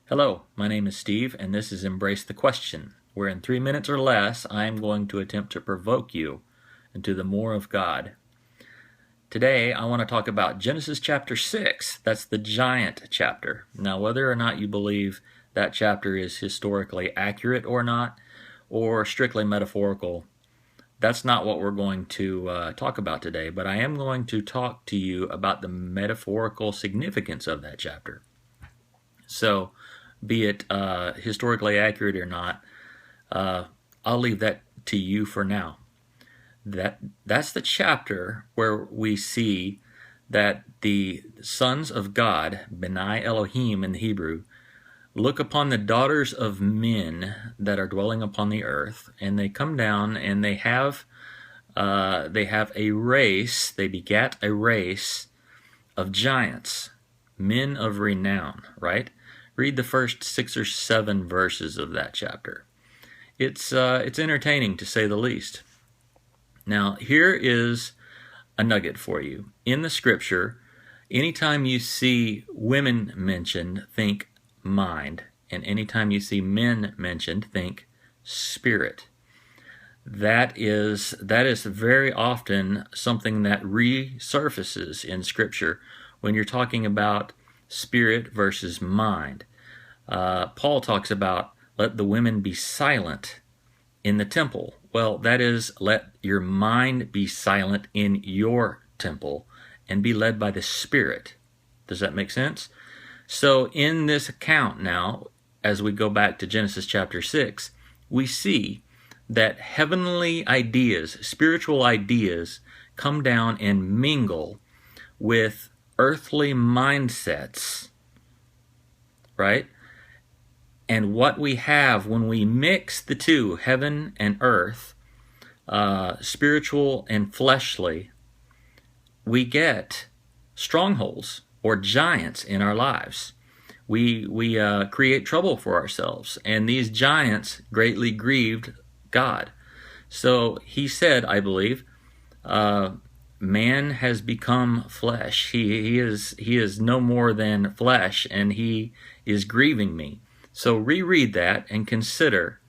Hello, my name is Steve, and this is Embrace the Question, where in 3 minutes or less I am going to attempt to provoke you into the more of God. Today I want to talk about Genesis chapter 6. That's the giant chapter. Now, whether or not you believe that chapter is historically accurate or not, or strictly metaphorical, that's not what we're going to talk about today, but I am going to talk to you about the metaphorical significance of that chapter. So, be it historically accurate or not, I'll leave that to you for now. That's the chapter where we see that the sons of God, Benai Elohim in the Hebrew, look upon the daughters of men that are dwelling upon the earth, and they come down and they have a race. They begat a race of giants, men of renown. Right? Read the first 6 or 7 verses of that chapter. It's entertaining, to say the least. Now, here is a nugget for you. In the scripture, anytime you see women mentioned, think mind. And anytime you see men mentioned, think spirit. That is very often something that resurfaces in scripture when you're talking about spirit versus mind. Paul talks about let the women be silent in the temple. Well, that is, let your mind be silent in your temple and be led by the Spirit. Does that make sense? So in this account now, as we go back to Genesis chapter 6, we see that heavenly ideas, spiritual ideas, come down and mingle with earthly mindsets, right? And what we have when we mix the two, heaven and earth, spiritual and fleshly, we get strongholds or giants in our lives. We create trouble for ourselves, and these giants greatly grieved God. So he said, I believe, man has become flesh. He is no more than flesh, and he is grieving me. So reread that and consider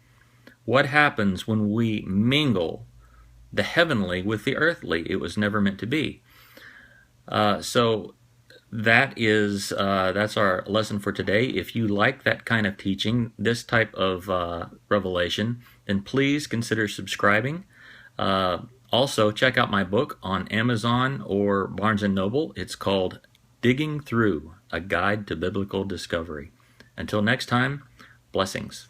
what happens when we mingle the heavenly with the earthly. It was never meant to be. So that's our lesson for today. If you like that kind of teaching, this type of revelation, then please consider subscribing. Also, check out my book on Amazon or Barnes & Noble. It's called Digging Through, A Guide to Biblical Discovery. Until next time, blessings.